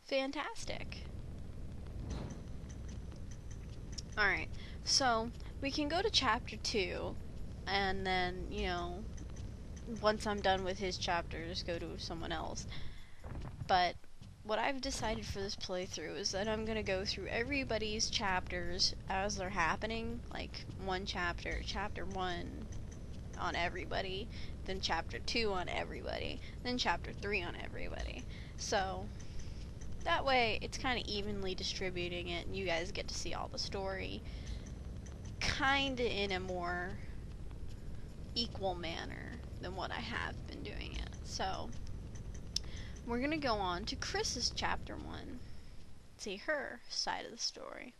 Fantastic. Alright, so we can go to chapter 2, and then, you know, once I'm done with his chapters, go to someone else. But what I've decided for this playthrough is that I'm going to go through everybody's chapters as they're happening, like one chapter, chapter 1 on everybody, then chapter 2 on everybody, then chapter 3 on everybody. So that way it's kind of evenly distributing it, and you guys get to see all the story kind of in a more equal manner than what I have been doing it. So we're gonna go on to Chris's chapter 1, see her side of the story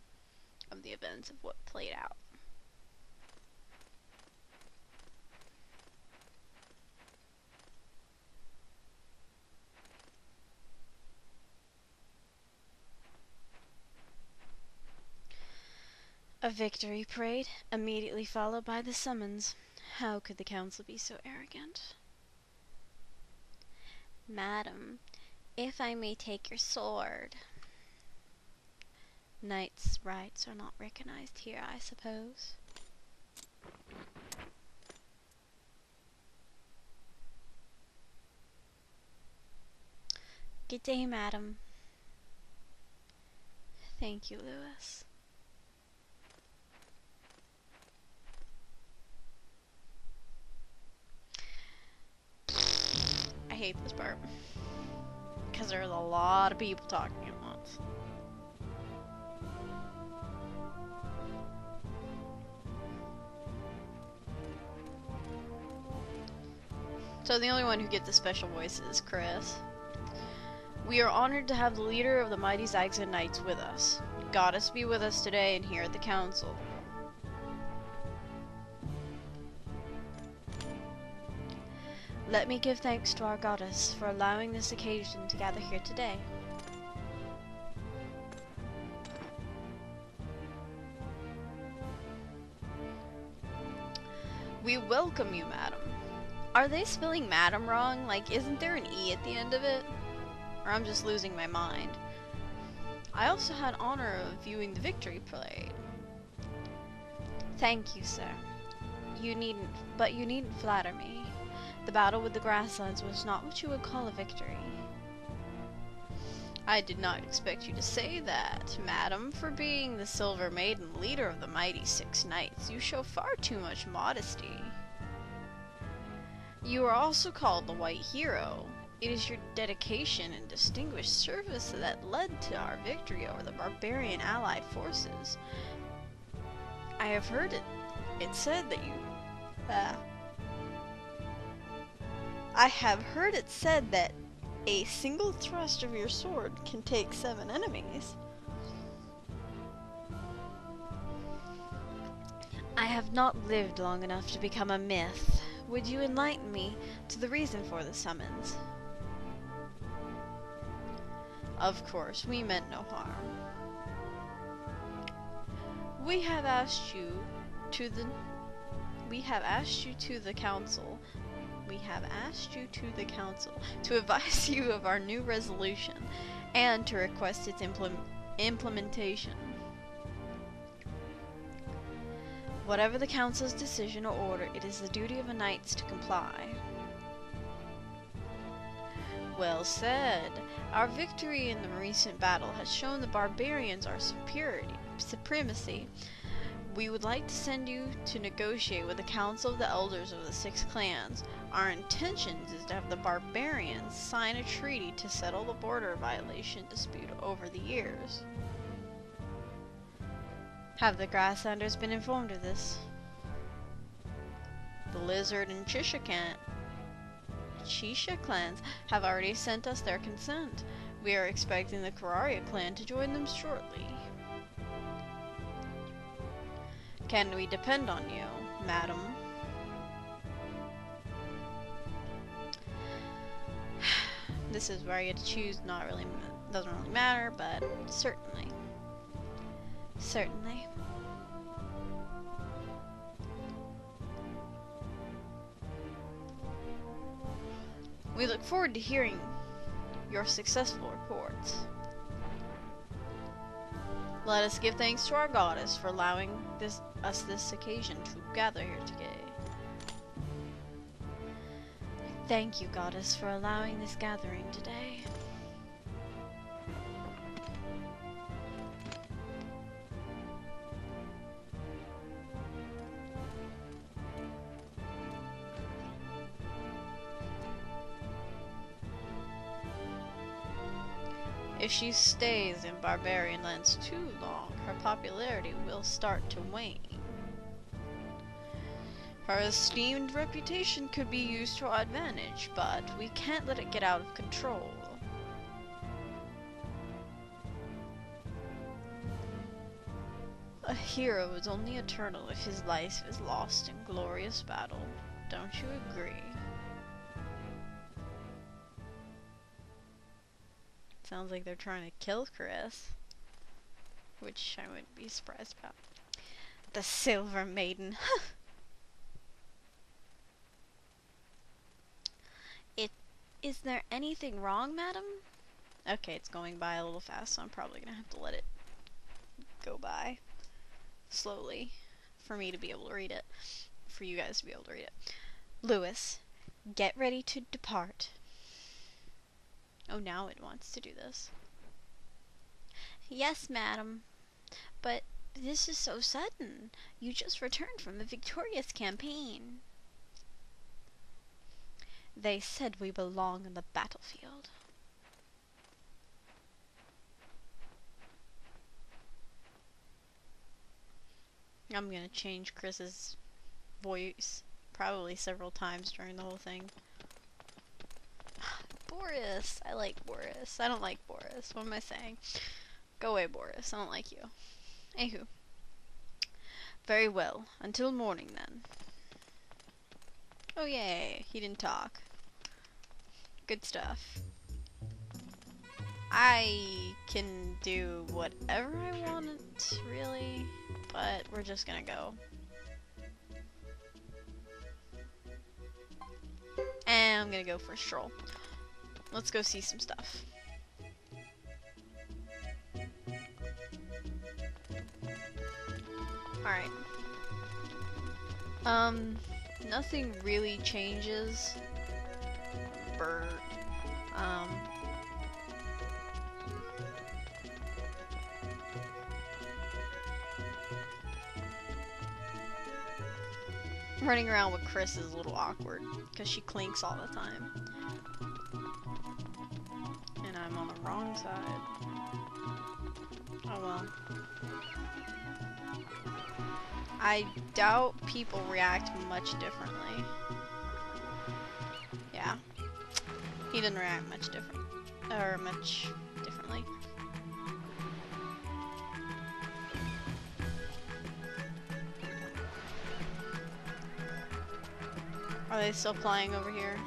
of the events of what played out. A victory parade, immediately followed by the summons. How could the council be so arrogant? Madam, if I may take your sword. Knights' rights are not recognized here, I suppose. Good day, madam. Thank you, Lewis. I hate this part, because there's a lot of people talking at once. So the only one who gets the special voice is Chris. We are honored to have the leader of the mighty Zagzan Knights with us. Goddess be with us today and here at the council. Let me give thanks to our goddess for allowing this occasion to gather here today. We welcome you, madam. Are they spelling madam wrong? Like, isn't there an E at the end of it? Or I'm just losing my mind. I also had honor of viewing the victory parade. Thank you, sir. You needn't flatter me. The battle with the grasslands was not what you would call a victory. I did not expect you to say that, madam. For being the Silver Maiden, leader of the mighty 6 Knights, you show far too much modesty. You are also called the White Hero. It is your dedication and distinguished service that led to our victory over the barbarian allied forces. I have heard it said that you... I have heard it said that a single thrust of your sword can take 7 enemies. I have not lived long enough to become a myth. Would you enlighten me to the reason for the summons? Of course, we meant no harm. We have asked you to the council to advise you of our new resolution and to request its implementation. Whatever the council's decision or order, it is the duty of the knights to comply. Well said. Our victory in the recent battle has shown the barbarians our supremacy. We would like to send you to negotiate with the Council of the Elders of the 6 clans. Our intentions is to have the barbarians sign a treaty to settle the border violation dispute over the years. Have the Grasslanders been informed of this? The Lizard and Chisha clans have already sent us their consent. We are expecting the Kararia clan to join them shortly. Can we depend on you, madam? This is where I get to choose. Doesn't really matter, but certainly. Certainly. We look forward to hearing your successful reports. Let us give thanks to our goddess for allowing us this occasion to gather here today. Thank you, goddess, for allowing this gathering today. If she stays in barbarian lands too long, her popularity will start to wane. Her esteemed reputation could be used to our advantage, but we can't let it get out of control. A hero is only eternal if his life is lost in glorious battle. Don't you agree? Sounds like they're trying to kill Chris, which I wouldn't be surprised about. The Silver Maiden. Is there anything wrong, madam? Okay, it's going by a little fast, so I'm probably gonna have to let it go by slowly for me to be able to read it, for you guys to be able to read it. Lewis, get ready to depart. Oh, now it wants to do this. Yes, madam. But this is so sudden. You just returned from a victorious campaign. They said we belong on the battlefield. I'm gonna change Chris's voice probably several times during the whole thing. Boris! I like Boris. I don't like Boris. What am I saying? Go away, Boris. I don't like you. Anywho. Very well. Until morning, then. Oh, yay. He didn't talk. Good stuff. I can do whatever I want, really, but we're just gonna go. And I'm gonna go for a stroll. Let's go see some stuff. Alright. Nothing really changes. Bird. Running around with Chris is a little awkward because she clinks all the time. And I'm on the wrong side. Oh well. I doubt people react much differently. Yeah. He didn't react much different. Or much differently. Are they still playing over here?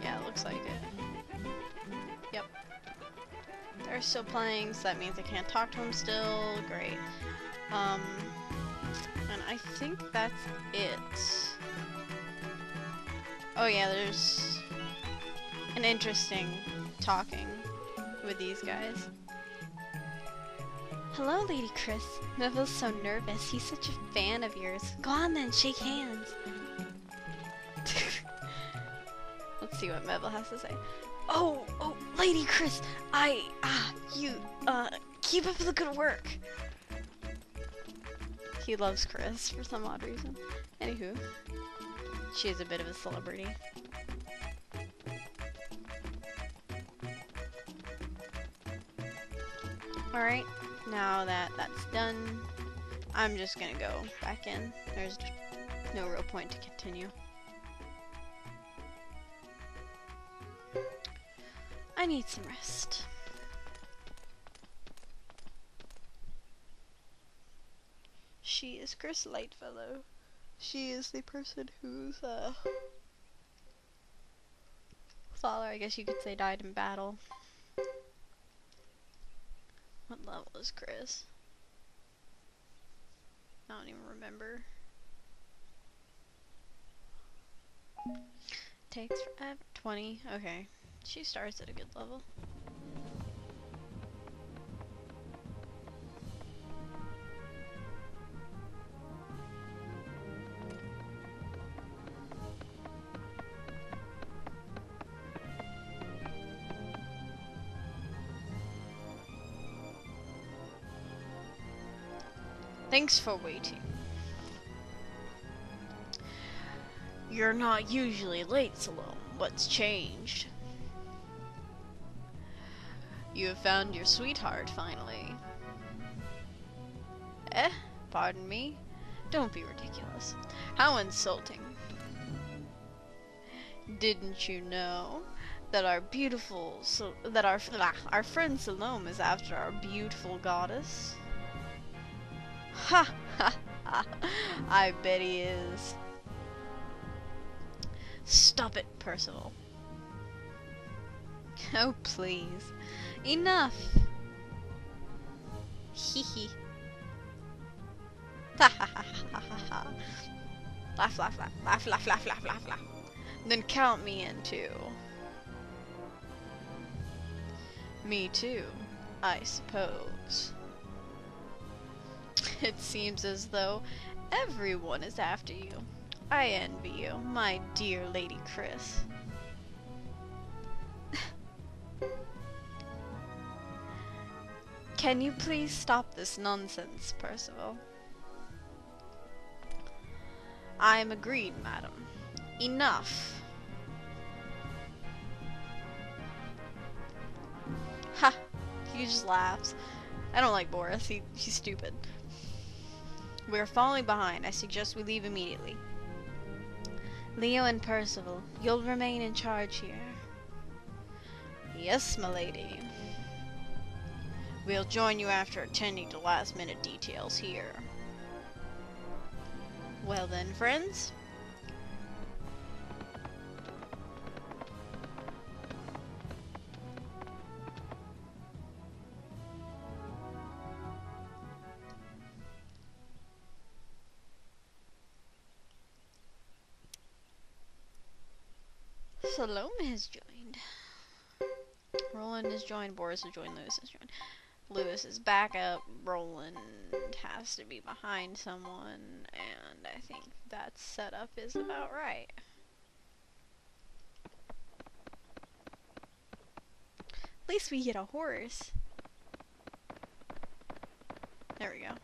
Yeah, it looks like it. Yep. They're still playing, so that means I can't talk to them still. Great. And I think that's it. Oh yeah, there's an interesting talking with these guys. Hello, Lady Chris. Neville's so nervous. He's such a fan of yours. Go on then, shake hands. Let's see what Neville has to say. Oh, Lady Chris, keep up the good work. He loves Chris for some odd reason. Anywho, she is a bit of a celebrity. Alright, now that that's done, I'm just gonna go back in. There's no real point to continue. I need some rest. She is Chris Lightfellow. She is the person whose father, I guess you could say, died in battle. What level is Chris? I don't even remember. Takes forever. 20. Okay. She starts at a good level. Thanks for waiting. You're not usually late, Salome. What's changed? You have found your sweetheart, finally. Eh? Pardon me? Don't be ridiculous. How insulting. Didn't you know that our friend Salome is after our beautiful goddess? Ha ha ha! I bet he is. Stop it, Percival. Oh, please. Enough! Hee hee. Ha ha ha ha ha ha. Laugh, laugh, laugh, laugh, laugh, laugh, laugh, laugh, laugh. Then count me in too. Me too, I suppose. It seems as though everyone is after you. I envy you, my dear Lady Chris. Can you please stop this nonsense, Percival? I am agreed, madam. Enough. Ha! He just laughs. I don't like Boris. He's stupid. We are falling behind. I suggest we leave immediately. Leo and Percival, you'll remain in charge here. Yes, my lady. We'll join you after attending to last-minute details here. Well then, friends. Salome has joined. Roland has joined. Boris has joined. Lewis has joined. Lewis is back up. Roland has to be behind someone, and I think that setup is about right. At least we get a horse. There we go.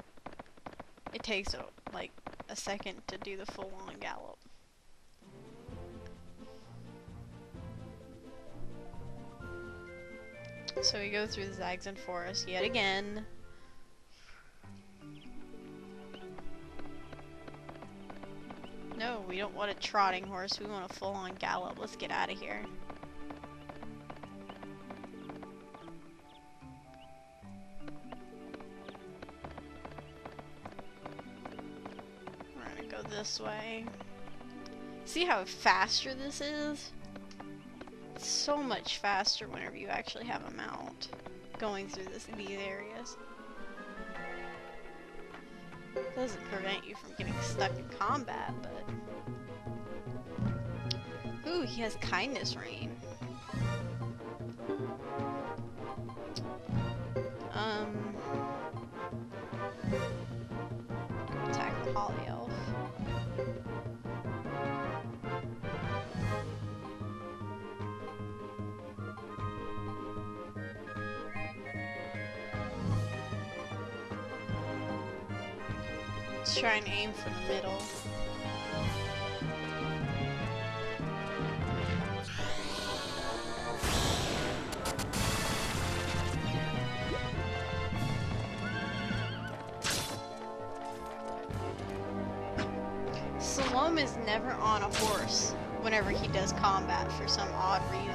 It takes like a second to do the full-on gallop. So we go through the Zaxxon Forest yet again. No, we don't want a trotting horse, we want a full-on gallop. Let's get out of here. We're gonna go this way. See how faster this is? It's so much faster whenever you actually have a mount going through these areas. It doesn't prevent you from getting stuck in combat, but... Ooh, he has kindness rain. Attack the Holly Elf. Let's try and aim for the middle. Salome is never on a horse whenever he does combat for some odd reason.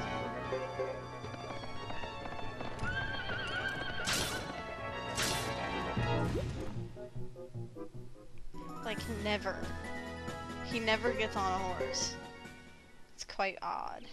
Like, never. He never gets on a horse. It's quite odd.